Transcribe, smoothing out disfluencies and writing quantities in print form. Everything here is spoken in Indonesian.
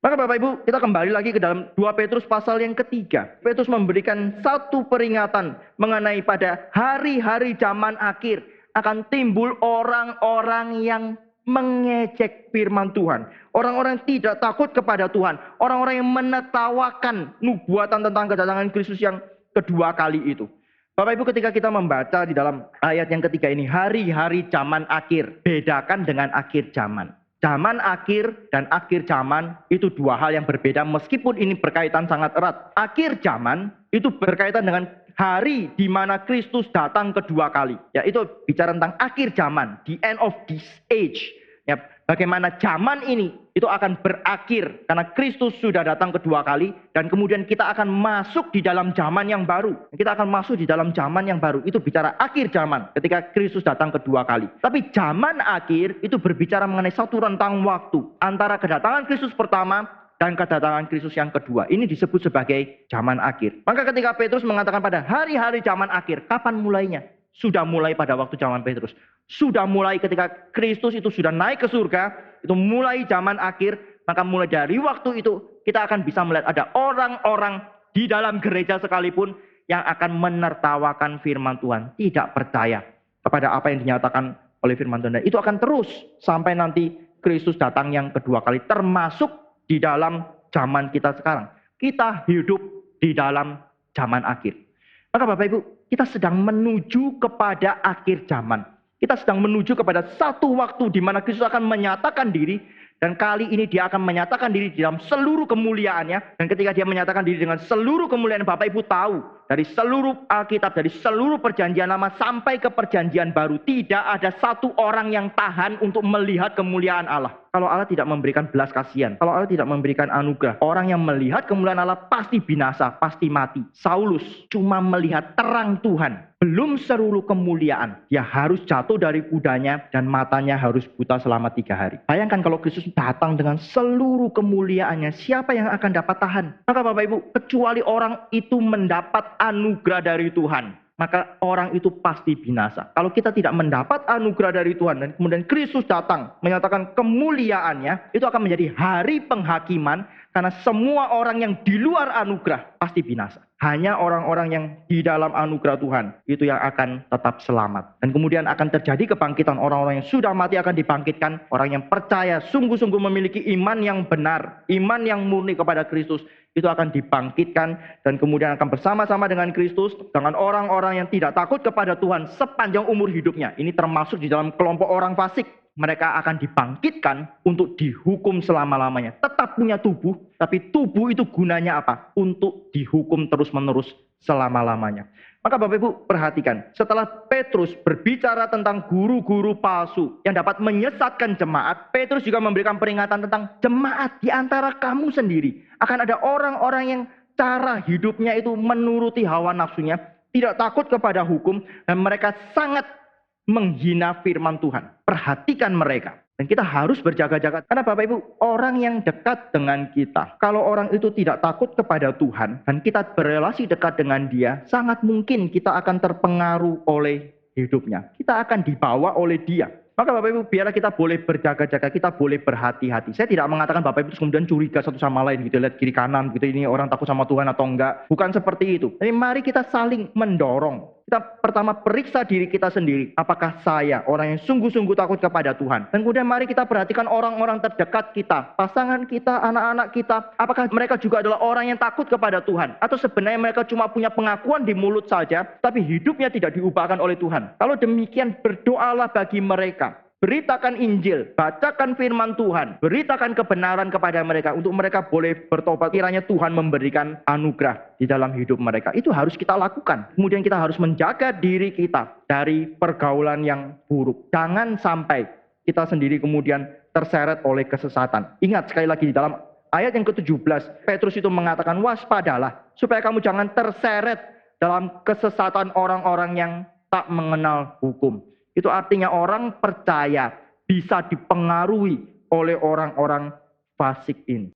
Maka Bapak Ibu, kita kembali lagi ke dalam 2 Petrus pasal yang ketiga. Petrus memberikan satu peringatan mengenai pada hari-hari zaman akhir akan timbul orang-orang yang mengejek firman Tuhan. Orang-orang yang tidak takut kepada Tuhan. Orang-orang yang menertawakan nubuatan tentang kedatangan Kristus yang kedua kali itu. Bapak Ibu, ketika kita membaca di dalam ayat yang ketiga ini, hari-hari zaman akhir, bedakan dengan akhir zaman. Zaman akhir dan akhir zaman itu dua hal yang berbeda meskipun ini berkaitan sangat erat. Akhir zaman itu berkaitan dengan hari di mana Kristus datang kedua kali. Ya, itu bicara tentang akhir zaman, the end of this age. Ya, bagaimana zaman ini itu akan berakhir karena Kristus sudah datang kedua kali dan kemudian kita akan masuk di dalam zaman yang baru. Kita akan masuk di dalam zaman yang baru. Itu bicara akhir zaman ketika Kristus datang kedua kali. Tapi zaman akhir itu berbicara mengenai satu rentang waktu antara kedatangan Kristus pertama dan kedatangan Kristus yang kedua. Ini disebut sebagai zaman akhir. Maka ketika Petrus mengatakan pada hari-hari zaman akhir, kapan mulainya? Sudah mulai pada waktu zaman Petrus. Sudah mulai ketika Kristus itu sudah naik ke surga. Itu mulai zaman akhir. Maka mulai dari waktu itu kita akan bisa melihat ada orang-orang di dalam gereja sekalipun yang akan menertawakan firman Tuhan. Tidak percaya kepada apa yang dinyatakan oleh firman Tuhan. Dan itu akan terus sampai nanti Kristus datang yang kedua kali. Termasuk di dalam zaman kita sekarang. Kita hidup di dalam zaman akhir. Maka Bapak Ibu, kita sedang menuju kepada akhir zaman. Kita sedang menuju kepada satu waktu di mana Kristus akan menyatakan diri. Dan kali ini dia akan menyatakan diri di dalam seluruh kemuliaannya. Dan ketika dia menyatakan diri dengan seluruh kemuliaan, Bapak Ibu tahu. Dari seluruh Alkitab, dari seluruh perjanjian lama sampai ke perjanjian baru. Tidak ada satu orang yang tahan untuk melihat kemuliaan Allah. Kalau Allah tidak memberikan belas kasihan, kalau Allah tidak memberikan anugerah, orang yang melihat kemuliaan Allah pasti binasa, pasti mati. Saulus cuma melihat terang Tuhan, belum seluruh kemuliaan. Dia harus jatuh dari kudanya dan matanya harus buta selama 3 hari. Bayangkan kalau Kristus datang dengan seluruh kemuliaannya, siapa yang akan dapat tahan? Maka Bapak Ibu, kecuali orang itu mendapat anugerah dari Tuhan, maka orang itu pasti binasa. Kalau kita tidak mendapat anugerah dari Tuhan dan kemudian Kristus datang menyatakan kemuliaannya, itu akan menjadi hari penghakiman karena semua orang yang di luar anugerah pasti binasa. Hanya orang-orang yang di dalam anugerah Tuhan itu yang akan tetap selamat. Dan kemudian akan terjadi kebangkitan. Orang-orang yang sudah mati akan dibangkitkan. Orang yang percaya sungguh-sungguh memiliki iman yang benar, iman yang murni kepada Kristus, itu akan dibangkitkan dan kemudian akan bersama-sama dengan Kristus, dengan orang-orang yang tidak takut kepada Tuhan sepanjang umur hidupnya. Ini termasuk di dalam kelompok orang fasik. Mereka akan dibangkitkan untuk dihukum selama-lamanya. Tetap punya tubuh, tapi tubuh itu gunanya apa? Untuk dihukum terus-menerus selama-lamanya. Maka Bapak Ibu perhatikan, setelah Petrus berbicara tentang guru-guru palsu yang dapat menyesatkan jemaat, Petrus juga memberikan peringatan tentang jemaat di antara kamu sendiri. Akan ada orang-orang yang cara hidupnya itu menuruti hawa nafsunya, tidak takut kepada hukum, dan mereka sangat menghina firman Tuhan. Perhatikan mereka. Dan kita harus berjaga-jaga. Karena Bapak Ibu, orang yang dekat dengan kita, kalau orang itu tidak takut kepada Tuhan, dan kita berrelasi dekat dengan dia, sangat mungkin kita akan terpengaruh oleh hidupnya. Kita akan dibawa oleh dia. Maka Bapak Ibu, biarlah kita boleh berjaga-jaga, kita boleh berhati-hati. Saya tidak mengatakan Bapak Ibu kemudian curiga satu sama lain, gitu, lihat kiri kanan, gitu, ini orang takut sama Tuhan atau enggak. Bukan seperti itu. Tapi mari kita saling mendorong. Kita pertama periksa diri kita sendiri. Apakah saya orang yang sungguh-sungguh takut kepada Tuhan? Dan kemudian mari kita perhatikan orang-orang terdekat kita. Pasangan kita, anak-anak kita. Apakah mereka juga adalah orang yang takut kepada Tuhan? Atau sebenarnya mereka cuma punya pengakuan di mulut saja, tapi hidupnya tidak diubahkan oleh Tuhan? Kalau demikian, berdoalah bagi mereka. Beritakan Injil, bacakan firman Tuhan, beritakan kebenaran kepada mereka untuk mereka boleh bertobat. Kiranya Tuhan memberikan anugerah di dalam hidup mereka. Itu harus kita lakukan. Kemudian kita harus menjaga diri kita dari pergaulan yang buruk. Jangan sampai kita sendiri kemudian terseret oleh kesesatan. Ingat sekali lagi di dalam ayat yang ke-17, Petrus itu mengatakan waspadalah supaya kamu jangan terseret dalam kesesatan orang-orang yang tak mengenal hukum. Itu artinya orang percaya bisa dipengaruhi oleh orang-orang fasik ini.